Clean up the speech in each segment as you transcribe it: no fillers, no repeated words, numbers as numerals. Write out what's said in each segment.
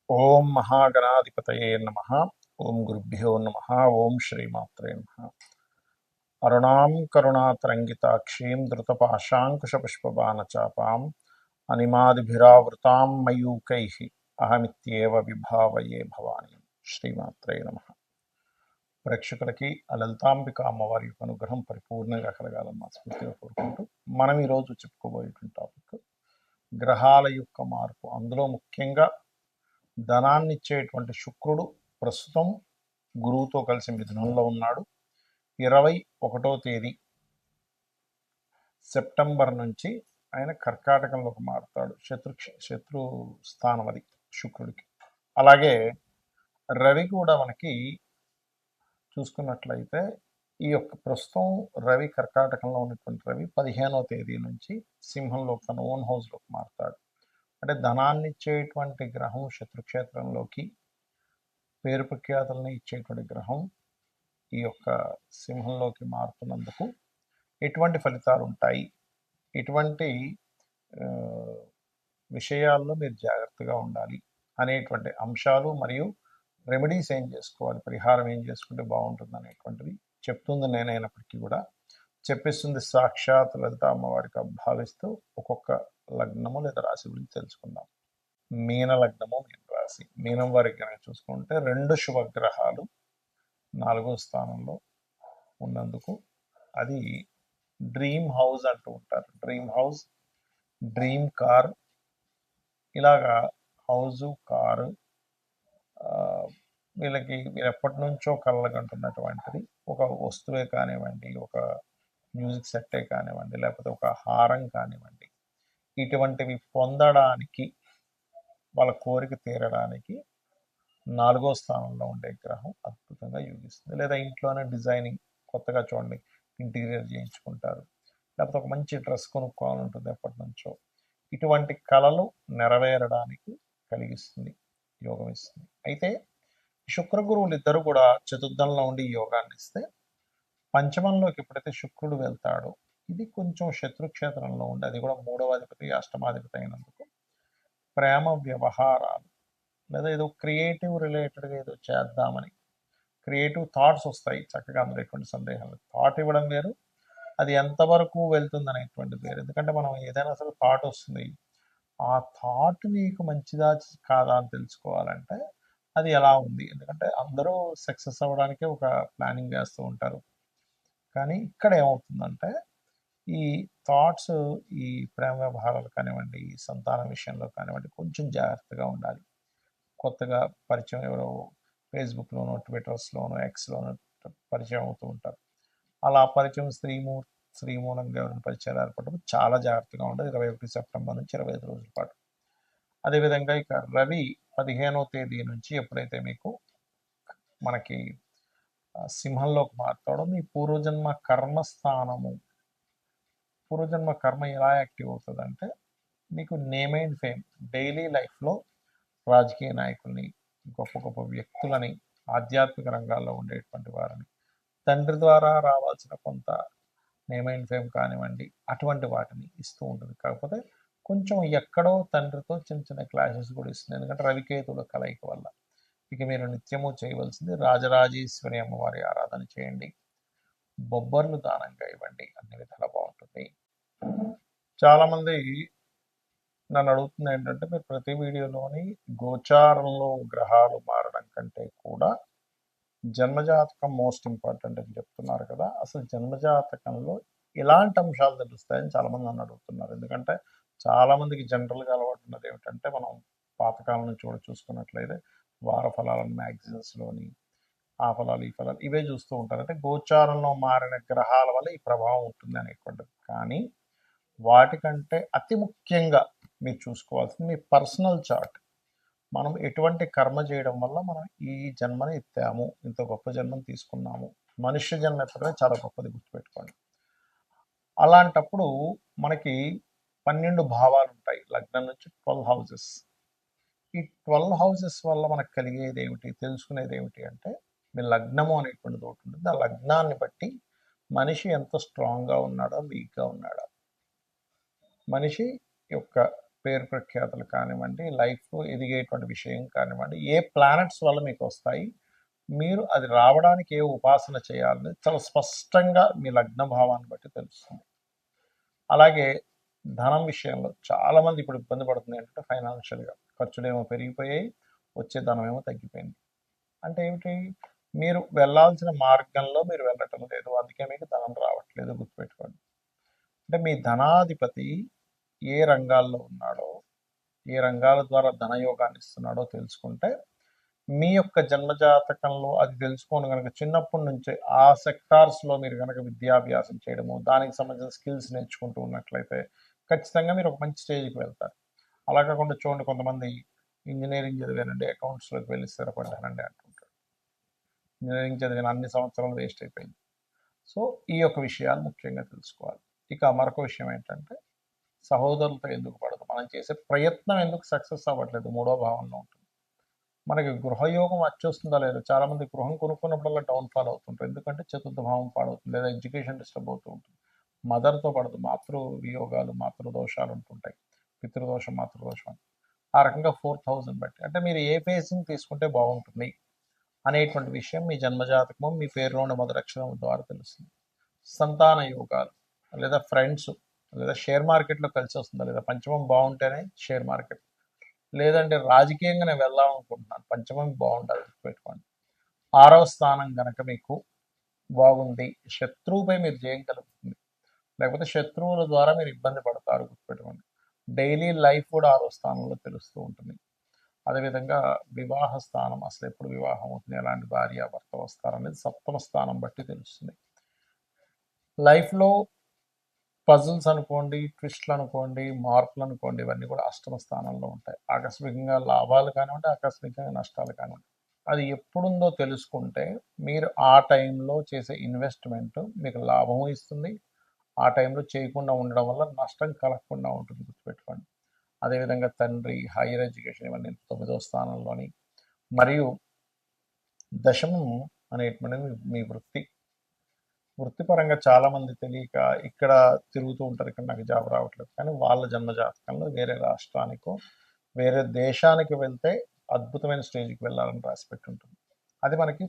ఓం మహాగణాధిపతయే నమః. ఓం గురుభ్యో నమః. ఓం శ్రీమాత్రే నమః. అరుణాం కరుణాతరంగితాక్షీం ధృతపాశాంకుశపుష్పబాణచాపాం అనిమాదిభిరావృతాం మయూకైః అహమిత్యేవ విభావయే భవాని. శ్రీమాత్రే నమః. ప్రేక్షకులకి ఆ లలితాంబిక అమ్మవారి యొక్క అనుగ్రహం పరిపూర్ణంగా కలగాలని మనస్ఫూర్తిగా కోరుకుంటూ మనం ఈరోజు చెప్పుకోబోయేటువంటి టాపిక్ గ్రహాల యొక్క మార్పు. అందులో ముఖ్యంగా ధనాన్ని ఇచ్చేటువంటి శుక్రుడు ప్రస్తుతం గురువుతో కలిసి మిథునంలో ఉన్నాడు. 21వ తేదీ సెప్టెంబర్ నుంచి ఆయన కర్కాటకంలోకి మారుతాడు. శత్రు స్థానం అది శుక్రుడికి. అలాగే రవి కూడా మనకి చూసుకున్నట్లయితే ఈ యొక్క ప్రస్తుతం రవి కర్కాటకంలో ఉన్నటువంటి రవి 15వ తేదీ నుంచి సింహంలో తన ఓన్ హౌస్లోకి మారుతాడు. అంటే ధనాన్ని ఇచ్చేటువంటి గ్రహం శత్రుక్షేత్రంలోకి, పేరు ప్రఖ్యాతులని ఇచ్చేటువంటి గ్రహం ఈ యొక్క సింహంలోకి మారుతున్నందుకు ఎటువంటి ఫలితాలు ఉంటాయి, ఎటువంటి విషయాల్లో మీరు జాగ్రత్తగా ఉండాలి అనేటువంటి అంశాలు మరియు రెమెడీస్ ఏం చేసుకోవాలి, పరిహారం ఏం చేసుకుంటే బాగుంటుంది అనేటువంటిది చెప్తుంది నేనైనప్పటికీ కూడా చెప్పిస్తుంది సాక్షాత్ లలిత అమ్మవారికి భావిస్తూ ఒక్కొక్క లగ్నము లేదా రాశి గురించి తెలుసుకుందాం. మీన లగ్నము, మీన రాశి. మీనం వారికి కనుక చూసుకుంటే 2 శుభగ్రహాలు 4వ స్థానంలో ఉన్నందుకు అది డ్రీమ్ హౌస్ అంటూ ఉంటారు. డ్రీమ్ హౌస్, డ్రీమ్ కార్, ఇలాగా హౌజు, కారు వీళ్ళకి మీరు ఎప్పటి నుంచో కలగంటున్నటువంటిది ఒక వస్తువే కానివ్వండి, ఒక మ్యూజిక్ సెట్టే కానివ్వండి, లేకపోతే ఒక హారం కానివ్వండి, ఇటువంటివి పొందడానికి వాళ్ళ కోరిక తీరడానికి 4వ స్థానంలో ఉండే గ్రహం అద్భుతంగా యోగిస్తుంది. లేదా ఇంట్లోనే డిజైనింగ్ కొత్తగా చూడండి, ఇంటీరియర్ చేయించుకుంటారు, లేకపోతే ఒక మంచి డ్రెస్ కొనుక్కోవాలని ఉంటుంది ఎప్పటి నుంచో. ఇటువంటి కళలు నెరవేరడానికి కలిగిస్తుంది, యోగం ఇస్తుంది. అయితే శుక్ర గురువులు ఇద్దరు కూడా చతుర్థంలో ఉండి యోగాన్ని ఇస్తే పంచమంలోకి ఎప్పుడైతే శుక్రుడు వెళ్తాడో ఇది కొంచెం శత్రుక్షేత్రంలో ఉండి, అది కూడా 3వ అధిపతి 8వ అయినందుకు ప్రేమ వ్యవహారాలు లేదా ఏదో క్రియేటివ్ రిలేటెడ్గా ఏదో చేద్దామని క్రియేటివ్ థాట్స్ వస్తాయి. చక్కగా అందులో ఎటువంటి సందేహం లేదు. థాట్ ఇవ్వడం వేరు, అది ఎంతవరకు వెళ్తుంది అనేటువంటిది వేరు. ఎందుకంటే మనం ఏదైనా సరే థాట్ వస్తుంది, ఆ థాట్ నీకు మంచిదా కాదా అని తెలుసుకోవాలంటే అది ఎలా ఉంది. ఎందుకంటే అందరూ సక్సెస్ అవ్వడానికే ఒక ప్లానింగ్ వేస్తూ ఉంటారు. కానీ ఇక్కడ ఏమవుతుందంటే ఈ థాట్స్, ఈ ప్రేమ వ్యవహారాలు కానివ్వండి, ఈ సంతానం విషయంలో కానివ్వండి కొంచెం జాగ్రత్తగా ఉండాలి. కొత్తగా పరిచయం ఎవరో ఫేస్బుక్లోనో, ట్విట్టర్స్లోనో, ఎక్స్లోనో పరిచయం అవుతూ ఉంటారు. అలా పరిచయం స్త్రీ మూలంగా ఎవరైనా పరిచయాలు ఏర్పడడం చాలా జాగ్రత్తగా ఉండదు. 21 సెప్టెంబర్ నుంచి 25 రోజుల పాటు. అదేవిధంగా ఇక రవి 15వ తేదీ నుంచి ఎప్పుడైతే మీకు మనకి సింహంలోకి మారుతాడో మీ పూర్వజన్మ కర్మస్థానము, పూర్వజన్మ కర్మ ఎలా యాక్టివ్ అవుతుందంటే మీకు నేమ్ అండ్ ఫేమ్, డైలీ లైఫ్లో రాజకీయ నాయకుల్ని, గొప్ప గొప్ప వ్యక్తులని, ఆధ్యాత్మిక రంగాల్లో ఉండేటువంటి వారిని, తండ్రి ద్వారా రావాల్సిన కొంత నేమ్ అండ్ ఫేమ్ కానివ్వండి అటువంటి వాటిని ఇస్తూ ఉంటుంది. కాకపోతే కొంచెం ఎక్కడో తండ్రితో చిన్న చిన్న క్లాషెస్ కూడా ఇస్తుంది. ఎందుకంటే రవికేతుల కలయిక వల్ల. ఇక మీరు నిత్యము చేయవలసింది రాజరాజేశ్వరి అమ్మవారి ఆరాధన చేయండి, బొబ్బర్లు దానంగా ఇవ్వండి, అన్ని విధాలా బాగుంటుంది. చాలామంది నన్ను అడుగుతుంది ఏంటంటే మీరు ప్రతి వీడియోలోని గోచారంలో గ్రహాలు మారడం కంటే కూడా జన్మజాతకం మోస్ట్ ఇంపార్టెంట్ అని చెప్తున్నారు కదా. అసలు జన్మజాతకంలో ఎలాంటి అంశాలు తెలుస్తాయని చాలామంది నన్ను అడుగుతున్నారు. ఎందుకంటే చాలామందికి జనరల్గా అలవాటు ఉన్నది ఏమిటంటే మనం పాతకాలం నుంచి కూడా చూసుకున్నట్లయితే వార ఫలాలను మ్యాగజైన్స్లోని ఆ ఫలాలు ఈ ఫలాలు ఇవే చూస్తూ ఉంటారు. అంటే గోచారంలో మారిన గ్రహాల వల్ల ఈ ప్రభావం ఉంటుంది అనేటువంటిది. కానీ వాటికంటే అతి ముఖ్యంగా మీరు చూసుకోవాల్సింది మీ పర్సనల్ చార్ట్. మనం ఎటువంటి కర్మ చేయడం వల్ల మనం ఈ జన్మని ఎత్తాము, ఇంత గొప్ప జన్మని తీసుకున్నాము. మనుష్య జన్మ ఎత్తడమే చాలా గొప్పది, గుర్తుపెట్టుకోండి. అలాంటప్పుడు మనకి 12 భావాలు ఉంటాయి, లగ్నం నుంచి 12 హౌసెస్. ఈ 12 హౌసెస్ వల్ల మనకు కలిగేది ఏమిటి, తెలుసుకునేది ఏమిటి అంటే మీ లగ్నము అనేటువంటిది ఒకటి ఉంటుంది. ఆ లగ్నాన్ని బట్టి మనిషి ఎంత స్ట్రాంగ్గా ఉన్నాడా, వీక్గా ఉన్నాడా, మనిషి యొక్క పేరు ప్రఖ్యాతులు కానివ్వండి, లైఫ్లో ఎదిగేటువంటి విషయం కానివ్వండి, ఏ ప్లానెట్స్ వల్ల మీకు వస్తాయి, మీరు అది రావడానికి ఏ ఉపాసన చేయాలని చాలా స్పష్టంగా మీ లగ్న భావాన్ని బట్టి తెలుస్తుంది. అలాగే ధనం విషయంలో చాలామంది ఇప్పుడు ఇబ్బంది పడుతుంది ఏంటంటే ఫైనాన్షియల్గా ఖర్చులేమో పెరిగిపోయాయి, వచ్చే ధనం ఏమో తగ్గిపోయింది. అంటే ఏమిటి, మీరు వెళ్ళాల్సిన మార్గంలో మీరు వెళ్ళటం లేదు, అందుకే మీకు ధనం రావట్లేదు. గుర్తుపెట్టుకోండి. అంటే మీ ధనాధిపతి ఏ రంగాల్లో ఉన్నాడో, ఏ రంగాల ద్వారా ధనయోగాన్ని ఇస్తున్నాడో తెలుసుకుంటే మీ యొక్క జన్మజాతకంలో అది తెలుసుకొని కనుక చిన్నప్పటి నుంచే ఆ సెక్టార్స్లో మీరు కనుక విద్యాభ్యాసం చేయడము, దానికి సంబంధించిన స్కిల్స్ నేర్చుకుంటూ ఉన్నట్లయితే ఖచ్చితంగా మీరు ఒక మంచి స్టేజ్కి వెళ్తారు. అలా కాకుండా చూడండి, కొంతమంది ఇంజనీరింగ్ చదివానండి, అకౌంట్స్లోకి వెళ్ళి స్థిరపడ్డానండి అంటుంటారు. ఇంజనీరింగ్ చదివిన అన్ని సంవత్సరాలు వేస్ట్ అయిపోయింది. సో ఈ యొక్క విషయాలు ముఖ్యంగా తెలుసుకోవాలి. ఇక మరొక విషయం ఏంటంటే సహోదరులతో ఎందుకు పడదు, మనం చేసే ప్రయత్నం ఎందుకు సక్సెస్ అవ్వట్లేదు, మూడో భావంలో ఉంటుంది. మనకి గృహయోగం వచ్చేస్తుందా లేదా, చాలామంది గృహం కొనుక్కున్నప్పుడల్లా డౌన్ఫాల్ అవుతుంటారు. ఎందుకంటే చతుర్థ భావం పాడవుతుంది, లేదా ఎడ్యుకేషన్ డిస్టర్బ్ అవుతూ ఉంటుంది. మదర్తో పడదు, మాతృ వియోగాలు, మాతృదోషాలు ఉంటుంటాయి, పితృదోషం, మాతృదోషం. ఆ రకంగా 4000 బట్టి అంటే మీరు ఏ ఫేసింగ్ తీసుకుంటే బాగుంటుంది అనేటువంటి విషయం మీ జన్మజాతకము, మీ పేరులోని మొదటి అక్షరం ద్వారా తెలుస్తుంది. సంతాన యోగాలు, లేదా ఫ్రెండ్స్, లేదా షేర్ మార్కెట్లో కలిసి వస్తుందా లేదా, పంచమం బాగుంటేనే షేర్ మార్కెట్, లేదంటే రాజకీయంగా నేను వెళ్దాం అనుకుంటున్నాను, పంచమం బాగుండాలి. పెట్టుకోండి. 6వ స్థానం కనుక మీకు బాగుంది, శత్రువుపై మీరు జయం కలుగుతుంది, లేకపోతే శత్రువుల ద్వారా మీరు ఇబ్బంది పడతారు. గుర్తుపెట్టుకోండి. డైలీ లైఫ్ కూడా 6వ స్థానంలో తెలుస్తూ ఉంటుంది. అదేవిధంగా వివాహ స్థానం, అసలు ఎప్పుడు వివాహం అవుతుంది, ఎలాంటి భార్య భర్త వస్తారనేది 7వ స్థానం బట్టి తెలుస్తుంది. లైఫ్లో పజిల్స్ అనుకోండి, ట్విస్ట్లు అనుకోండి, మార్పులు అనుకోండి, ఇవన్నీ కూడా 8వ స్థానంలో ఉంటాయి. ఆకస్మికంగా లాభాలు కానివ్వండి, ఆకస్మికంగా నష్టాలు కానివ్వండి, అది ఎప్పుడుందో తెలుసుకుంటే మీరు ఆ టైంలో చేసే ఇన్వెస్ట్మెంట్ మీకు లాభం ఇస్తుంది. ఆ టైంలో చేయకుండా ఉండడం వల్ల నష్టం కలగకుండా ఉంటుంది. గుర్తుపెట్టుకోండి. అదేవిధంగా తండ్రి, హైయర్ ఎడ్యుకేషన్, ఇవన్నీ 9వ స్థానంలోని. మరియు దశమం అనేటువంటిది మీ వృత్తిపరంగా చాలామంది తెలియక ఇక్కడ తిరుగుతూ ఉంటారు, ఇక్కడ నాకు జాబ్ రావట్లేదు, కానీ వాళ్ళ జన్మజాతకంలో వేరే రాష్ట్రానికో వేరే దేశానికి వెళ్తే అద్భుతమైన స్టేజ్కి వెళ్ళాలని రాసిపెట్టి ఉంటుంది. అది మనకి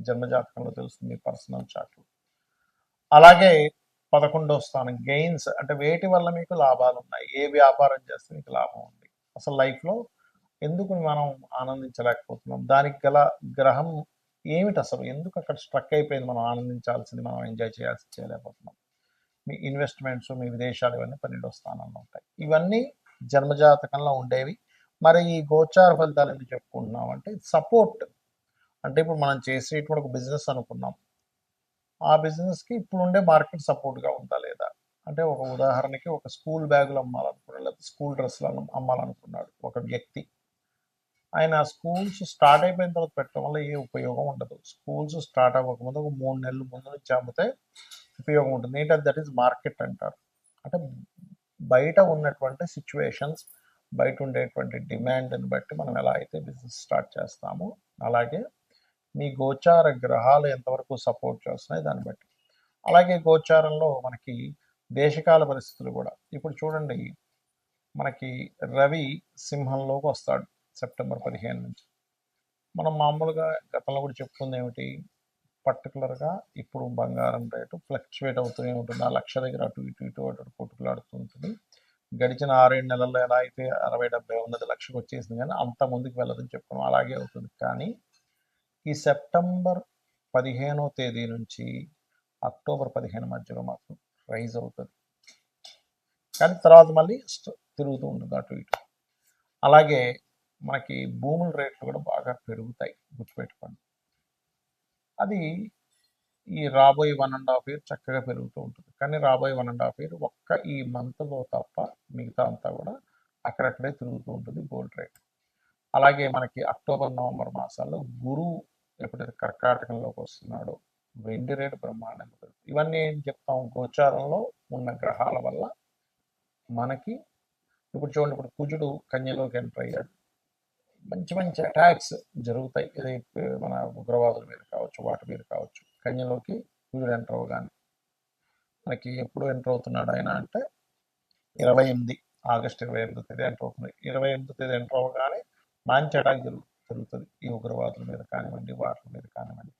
జన్మజాతకంలో తెలుస్తుంది, పర్సనల్ చార్ట్లో. అలాగే 11వ స్థానం గెయిన్స్, అంటే వేటి వల్ల మీకు లాభాలు ఉన్నాయి, ఏ వ్యాపారం చేస్తే మీకు లాభం ఉంది, అసలు లైఫ్లో ఎందుకు మనం ఆనందించలేకపోతున్నాం, దానికి గల గ్రహం ఏమిటి, అసలు ఎందుకు అక్కడ స్ట్రక్ అయిపోయింది, మనం ఆనందించాల్సింది మనం ఎంజాయ్ చేయాల్సింది చేయలేకపోతున్నాం. మీ ఇన్వెస్ట్మెంట్స్, మీ విదేశాలు, ఇవన్నీ 12వ స్థానంలో ఉంటాయి. ఇవన్నీ జన్మజాతకంలో ఉండేవి. మరి ఈ గోచార ఫలితాలు ఎందుకు చెప్పుకుంటున్నాం అంటే సపోర్ట్. అంటే ఇప్పుడు మనం చేసేటువంటి ఒక బిజినెస్ అనుకున్నాం, ఆ బిజినెస్కి ఇప్పుడు ఉండే మార్కెట్ సపోర్ట్గా ఉందా లేదా. అంటే ఒక ఉదాహరణకి ఒక స్కూల్ బ్యాగులు అమ్మాలనుకున్నాడు, లేదా స్కూల్ డ్రెస్సులు అమ్మాలనుకున్నాడు ఒక వ్యక్తి. ఆయన స్కూల్స్ స్టార్ట్ అయిపోయిన తర్వాత పెట్టడం వల్ల ఏ ఉపయోగం ఉండదు. స్కూల్స్ స్టార్ట్ అవ్వకముందు ఒక 3 నెలలు ముందు నుంచి అమ్మితే ఉపయోగం ఉంటుంది. ఏంటంటే దట్ ఈస్ మార్కెట్ అంటారు. అంటే బయట ఉన్నటువంటి సిచ్యువేషన్స్, బయట ఉండేటువంటి డిమాండ్ని బట్టి మనం ఎలా అయితే బిజినెస్ స్టార్ట్ చేస్తామో, అలాగే మీ గోచార గ్రహాలు ఎంతవరకు సపోర్ట్ చేస్తున్నాయి దాన్ని బట్టి. అలాగే గోచారంలో మనకి దేశకాల పరిస్థితులు కూడా. ఇప్పుడు చూడండి, మనకి రవి సింహంలోకి వస్తాడు సెప్టెంబర్ 15 నుంచి. మనం మామూలుగా గతంలో కూడా చెప్పుకుంది ఏమిటి, పర్టికులర్గా ఇప్పుడు బంగారం రేటు ఫ్లక్చువేట్ అవుతూనే ఉంటుంది. ఆ లక్ష దగ్గర అటు ఇటు ఇటు అటు కొట్టుకులాడుతూ ఉంటుంది. గడిచిన 6-7 నెలల్లో ఎలా అయితే 60-70 ఉన్నది లక్షకు వచ్చేసింది, కానీ అంత ముందుకు వెళ్ళదని చెప్పుకున్నాం, అలాగే అవుతుంది. కానీ ఈ సెప్టెంబర్ 15వ తేదీ నుంచి అక్టోబర్ 15 మధ్యలో మాత్రం రైజ్ అవుతుంది, కానీ తర్వాత మళ్ళీ తిరుగుతూ ఉంటుంది అటు ఇటు. అలాగే మనకి భూముల రేట్లు కూడా బాగా పెరుగుతాయి, గుర్తుపెట్టుకోండి. అది ఈ రాబోయే 1.5 ఇయర్ చక్కగా పెరుగుతూ ఉంటుంది, కానీ రాబోయే 1.5 ఇయర్ ఒక్క ఈ మంత్లో తప్ప మిగతా అంతా కూడా అక్కడక్కడే తిరుగుతూ ఉంటుంది గోల్డ్ రేట్. అలాగే మనకి అక్టోబర్ నవంబర్ మాసాల్లో గురువు ఎప్పుడైతే కర్కాటకంలోకి వస్తున్నాడో వెండి రేటు బ్రహ్మాండంగా పెరుగుతుంది. ఇవన్నీ ఏం చెప్తాం, గోచారంలో ఉన్న గ్రహాల వల్ల మనకి. ఇప్పుడు చూడండి, ఇప్పుడు కుజుడు కన్యలోకి ఎంటర్ అయ్యాడు, మంచి మంచి అటాక్స్ జరుగుతాయి. ఇది మన ఉగ్రవాదుల మీద కావచ్చు, వాటి మీద కావచ్చు. కన్యలోకి కుజుడు ఎంటర్ అవగానే మనకి ఎప్పుడు ఎంటర్ అవుతున్నాడు ఆయన అంటే 28 ఆగస్టు 28వ తేదీ ఎంటర్ అవుతుంది. 28వ తేదీ ఎంటర్ అవ్వగానే మంచి అటాక్ జరుగుతుంది ఈ ఉగ్రవాదుల మీద కానివ్వండి, వాటి మీద కానివ్వండి.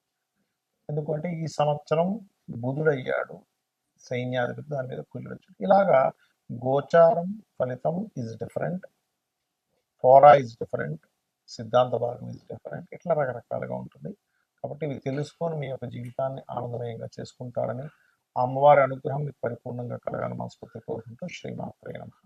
ఎందుకంటే ఈ సంవత్సరం బుధుడయ్యాడు సైన్యాధిపతి, దాని మీద కుళ్ళి ఇలాగా గోచారం ఫలితం ఈజ్ డిఫరెంట్, ఫోరా ఈజ్ డిఫరెంట్, సిద్ధాంత భాగం ఈజ్ డిఫరెంట్, ఇట్లా రకరకాలుగా ఉంటుంది. కాబట్టి ఇవి తెలుసుకొని మీ యొక్క జీవితాన్ని ఆనందమయంగా చేసుకుంటారని, అమ్మవారి అనుగ్రహం మీకు పరిపూర్ణంగా కలగాలని మనస్ఫూర్తిగా కోరుకుంటూ శ్రీమాత్రే నమః.